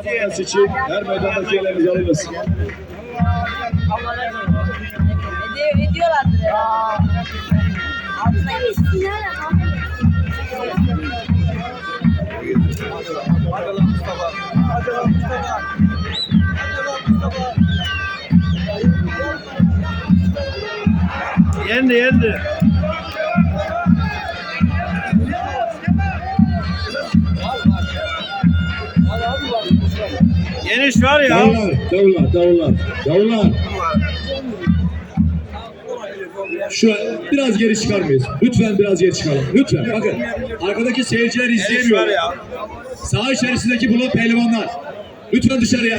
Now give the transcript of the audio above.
Diyeniz için her meydandaki ellerinizi alınız. Ediyorlardır ya. Altına geçsin. Hadi lan Mustafa. Hadi lan Mustafa. Hadi lan Mustafa. Yendi. Geniş var ya. Davullar. Şu biraz geri çıkar mıyız? Lütfen biraz geri çıkalım. Lütfen. Bakın arkadaki seyirciler izleyemiyor. Saha içerisindeki bulan pehlivanlar. Lütfen dışarıya.